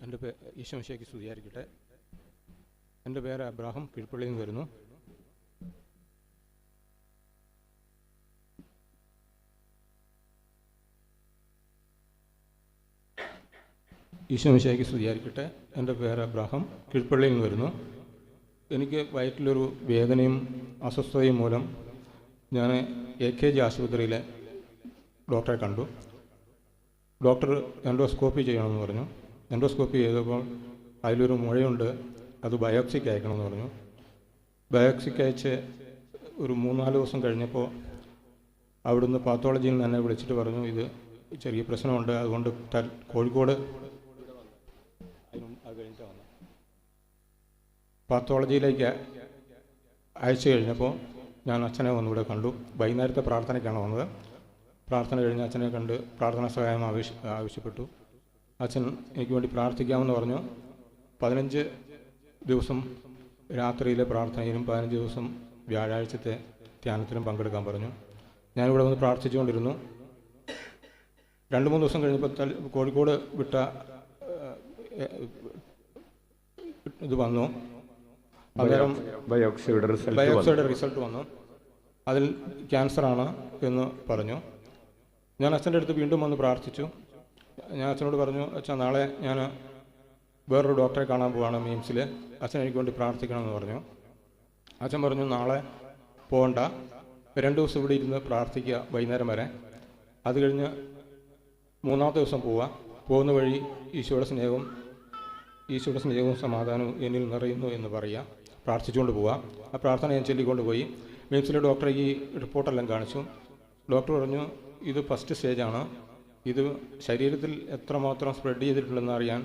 എൻ്റെ ഈശോ മിശിഹായ്ക്ക് സ്തുതിയായിരിക്കട്ടെ. എൻ്റെ പേര് അബ്രാഹം, കീഴ്പള്ളിയിൽ നിന്ന് വരുന്നു. ഈശോ മിശിഹായ്ക്ക് സ്തുതിയായിരിക്കട്ടെ. എൻ്റെ പേര് അബ്രാഹം, കീഴ്പള്ളിയിൽ നിന്ന് വരുന്നു. എനിക്ക് വയറ്റിലൊരു വേദനയും അസ്വസ്ഥതയും മൂലം ഞാൻ AKG ആശുപത്രിയിലെ ഡോക്ടറെ കണ്ടു. ഡോക്ടർ എൻഡോസ്കോപ്പി ചെയ്യണമെന്ന് പറഞ്ഞു. എൻഡോസ്കോപ്പി ചെയ്തപ്പോൾ അതിലൊരു മുഴയുണ്ട്, അത് ബയോപ്സിക്ക് അയക്കണമെന്ന് പറഞ്ഞു. ബയോപ്സിക്ക് അയച്ച് ഒരു 3-4 ദിവസം കഴിഞ്ഞപ്പോൾ അവിടുന്ന് പാത്തോളജിയിൽ നിന്ന് എന്നെ വിളിച്ചിട്ട് പറഞ്ഞു, ഇത് ചെറിയ പ്രശ്നമുണ്ട്, അതുകൊണ്ട് കോഴിക്കോട് അത് കഴിഞ്ഞിട്ട് വന്നു പാത്തോളജിയിലേക്ക് അയച്ചു കഴിഞ്ഞപ്പോൾ ഞാൻ അച്ഛനെ ഒന്നുകൂടെ കണ്ടു. വൈകുന്നേരത്തെ പ്രാർത്ഥനയ്ക്കാണ് വന്നത്. പ്രാർത്ഥന കഴിഞ്ഞ് അച്ഛനെ കണ്ട് പ്രാർത്ഥനാ സഹായം ആവശ്യപ്പെട്ടു. അച്ഛൻ എനിക്ക് വേണ്ടി പ്രാർത്ഥിക്കാമെന്ന് പറഞ്ഞു. 15 ദിവസം രാത്രിയിലെ പ്രാർത്ഥനയിലും 15 ദിവസം വ്യാഴാഴ്ചത്തെ ധ്യാനത്തിലും പങ്കെടുക്കാൻ പറഞ്ഞു. ഞാനിവിടെ വന്ന് പ്രാർത്ഥിച്ചുകൊണ്ടിരുന്നു. 2-3 ദിവസം കഴിഞ്ഞപ്പോൾ കോഴിക്കോട് വിട്ട ഇത് വന്നു. അന്നേരം ബയോപ്സിയുടെ റിസൾട്ട് വന്നു. അതിൽ ക്യാൻസറാണ് എന്ന് പറഞ്ഞു. ഞാൻ അച്ഛൻ്റെ അടുത്ത് വീണ്ടും വന്ന് പ്രാർത്ഥിച്ചു. ഞാൻ അച്ഛനോട് പറഞ്ഞു, അച്ഛൻ നാളെ ഞാൻ വേറൊരു ഡോക്ടറെ കാണാൻ പോവാണ് മിംസിൽ, അച്ഛൻ എനിക്ക് വേണ്ടി പ്രാർത്ഥിക്കണമെന്ന് പറഞ്ഞു. അച്ഛൻ പറഞ്ഞു, നാളെ പോകണ്ട, 2 ദിവസം ഇവിടെ ഇരുന്ന് പ്രാർത്ഥിക്കുക വൈകുന്നേരം വരെ. അത് കഴിഞ്ഞ് 3-ാമത്തെ ദിവസം പോകുന്ന വഴി ഈശോയുടെ സ്നേഹവും സമാധാനവും എന്നിൽ നിറയുന്നു എന്ന് പറയുക, പ്രാർത്ഥിച്ചുകൊണ്ട് പോവുക. ആ പ്രാർത്ഥന ഞാൻ ചൊല്ലിക്കൊണ്ട് പോയി. മിംസിലെ ഡോക്ടറെ ഈ റിപ്പോർട്ടെല്ലാം കാണിച്ചു. ഡോക്ടർ പറഞ്ഞു, ഇത് ഫസ്റ്റ് സ്റ്റേജാണ്, ഇത് ശരീരത്തിൽ എത്രമാത്രം സ്പ്രെഡ് ചെയ്തിട്ടുണ്ടെന്ന് അറിയാൻ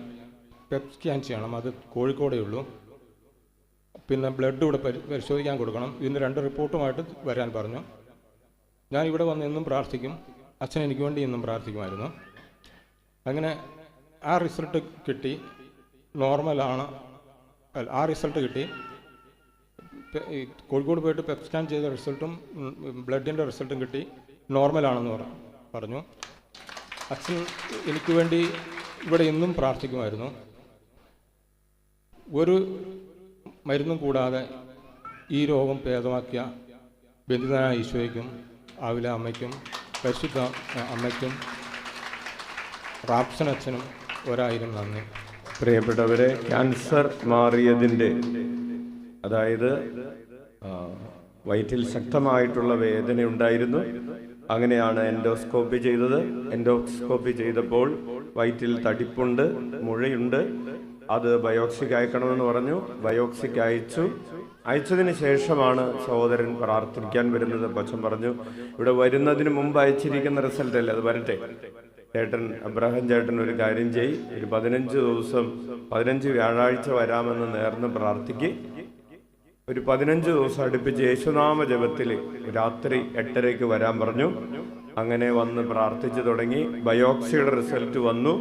പെറ്റ് സ്കാൻ ചെയ്യണം, അത് കോഴിക്കോടേ ഉള്ളൂ. പിന്നെ ബ്ലഡ് ഇവിടെ പരിശോധിക്കാൻ കൊടുക്കണം. ഇതിൻ്റെ 2 റിപ്പോർട്ടുമായിട്ട് വരാൻ പറഞ്ഞു. ഞാൻ ഇവിടെ വന്ന് എന്നും പ്രാർത്ഥിക്കും. അച്ഛൻ എനിക്ക് വേണ്ടി എന്നും പ്രാർത്ഥിക്കുമായിരുന്നു. അങ്ങനെ ആ റിസൾട്ട് കിട്ടി, നോർമലാണ്. ആ റിസൾട്ട് കിട്ടി. കോഴിക്കോട് പോയിട്ട് പെറ്റ് സ്കാൻ ചെയ്ത റിസൾട്ടും ബ്ലഡിൻ്റെ റിസൾട്ടും കിട്ടി, നോർമലാണെന്ന് പറഞ്ഞു. അച്ഛൻ എനിക്ക് വേണ്ടി ഇവിടെ എന്നും പ്രാർത്ഥിക്കുമായിരുന്നു. ഒരു മരുന്നും കൂടാതെ ഈ രോഗം ഭേദമാക്കിയ ബന്ധിതനായ ഈശോയ്ക്കും ആവില അമ്മയ്ക്കും പരിശുദ്ധ അമ്മയ്ക്കും റാപ്സൻ അച്ഛനും 1000 നന്ദി. പ്രിയപ്പെട്ടവരെ, ക്യാൻസർ മാറിയതിൻ്റെ, അതായത് വയറ്റിൽ ശക്തമായിട്ടുള്ള വേദന ഉണ്ടായിരുന്നു. അങ്ങനെയാണ് എൻഡോസ്കോപ്പി ചെയ്തത്. എൻഡോസ്കോപ്പി ചെയ്തപ്പോൾ വയറ്റിൽ തടിപ്പുണ്ട്, മുഴയുണ്ട്, അത് ബയോപ്സിക്ക് അയക്കണമെന്ന് പറഞ്ഞു. ബയോപ്സിക്ക് അയച്ചതിന് ശേഷമാണ് സഹോദരൻ പ്രാർത്ഥിക്കാൻ വരുന്നത്. അച്ഛൻ പറഞ്ഞു, ഇവിടെ വരുന്നതിന് മുമ്പ് അയച്ചിരിക്കുന്ന റിസൾട്ട് അല്ലേ, അത് വരട്ടെ. ചേട്ടൻ അബ്രഹാം ചേട്ടൻ ഒരു കാര്യം ഒരു 15 ദിവസം 15 വ്യാഴാഴ്ച വരാമെന്ന് നേർന്ന് പ്രാർത്ഥിക്ക്. ഒരു 15 ദിവസം അടുപ്പിച്ച് യേശുനാമ ജപത്തിൽ രാത്രി 8:30 വരാൻ പറഞ്ഞു. അങ്ങനെ വന്ന് പ്രാർത്ഥിച്ചു തുടങ്ങി. ബയോപ്സിയുടെ റിസൾട്ട് വന്നു.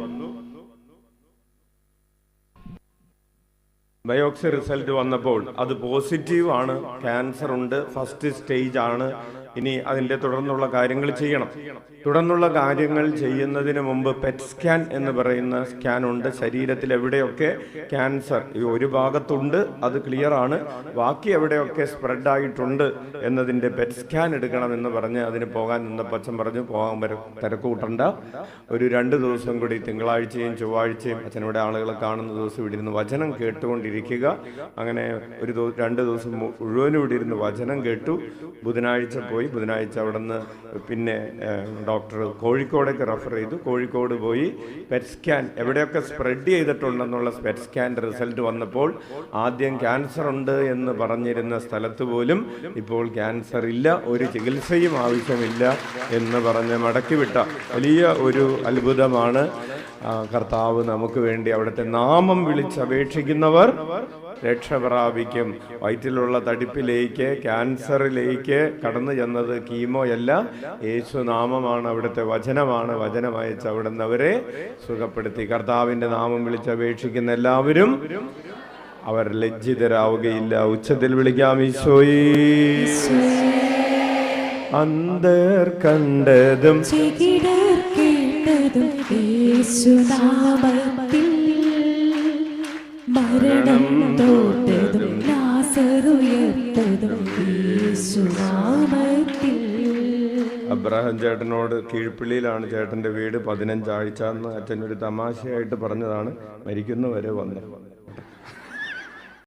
ബയോപ്സി റിസൾട്ട് വന്നപ്പോൾ അത് പോസിറ്റീവ് ആണ്, ക്യാൻസർ ഉണ്ട്, ഫസ്റ്റ് സ്റ്റേജ് ആണ്. ഇനി അതിൻ്റെ തുടർന്നുള്ള കാര്യങ്ങൾ ചെയ്യണം. തുടർന്നുള്ള കാര്യങ്ങൾ ചെയ്യുന്നതിന് മുമ്പ് പെറ്റ് സ്കാൻ എന്ന് പറയുന്ന സ്കാൻ ഉണ്ട്. ശരീരത്തിൽ എവിടെയൊക്കെ ക്യാൻസർ ഒരു ഭാഗത്തുണ്ട്, അത് ക്ലിയർ ആണ്, ബാക്കി എവിടെയൊക്കെ സ്പ്രെഡായിട്ടുണ്ട് എന്നതിൻ്റെ പെറ്റ് സ്കാൻ എടുക്കണമെന്ന് പറഞ്ഞ് അതിന് പോകാൻ നിന്നപ്പോൾ അച്ഛൻ പറഞ്ഞു, പോകാൻ തിരക്കൂട്ടണ്ട, ഒരു 2 ദിവസം കൂടി തിങ്കളാഴ്ചയും ചൊവ്വാഴ്ചയും അച്ഛനോടെ ആളുകളെ കാണുന്ന ദിവസം ഇവിടെ ഇരുന്ന് വചനം കേട്ടുകൊണ്ടിരിക്കുക. അങ്ങനെ ഒരു 2 ദിവസം മുഴുവനും ഇവിടെ ഇരുന്ന് വചനം കേട്ടു. ബുധനാഴ്ച പോയി. ബുധനാഴ്ച അവിടെ നിന്ന് പിന്നെ ഡോക്ടർ കോഴിക്കോടേക്ക് റെഫർ ചെയ്തു. കോഴിക്കോട് പോയി പെറ്റ് സ്കാൻ എവിടെയൊക്കെ സ്പ്രെഡ് ചെയ്തിട്ടുണ്ടെന്നുള്ള പെറ്റ് സ്കാൻ്റെ റിസൾട്ട് വന്നപ്പോൾ ആദ്യം ക്യാൻസർ ഉണ്ട് എന്ന് പറഞ്ഞിരുന്ന സ്ഥലത്ത് പോലും ഇപ്പോൾ ക്യാൻസർ ഇല്ല, ഒരു ചികിത്സയും ആവശ്യമില്ല എന്ന് പറഞ്ഞ് മടക്കിവിട്ട വലിയ ഒരു അത്ഭുതമാണ്. കർത്താവ് നമുക്ക് വേണ്ടി അവിടുത്തെ നാമം വിളിച്ചപേക്ഷിക്കുന്നവർ രക്ഷ പ്രാപിക്കും. വയറ്റിലുള്ള തടിപ്പിലേക്ക്, ക്യാൻസറിലേക്ക് കടന്നു ചെന്നത് കീമോയല്ല, യേശുനാമമാണ്, അവിടുത്തെ വചനമാണ്. വചനമയച്ച് അവിടുന്ന് അവരെ സുഖപ്പെടുത്തി. കർത്താവിൻ്റെ നാമം വിളിച്ചപേക്ഷിക്കുന്ന എല്ലാവരും അവർ ലജ്ജിതരാവുകയില്ല. ഉച്ചത്തിൽ വിളിക്കാം, ഈശോയേ. അന്തർ കണ്ടതും ചെകിടർ കേട്ടതും യേശുനാമത്തിൽ, മരണം തോറ്റതും ലാസറുയർത്തതും യേശുനാമത്തിൽ. അബ്രഹാം ചേട്ടനോട് കീഴ്പള്ളിയിലാണ് ചേട്ടൻ്റെ വീട്, 15 ആഴ്ച എന്ന് അച്ഛൻ ഒരു തമാശയായിട്ട് പറഞ്ഞതാണ്. മരിക്കുന്നവരെ വന്നു.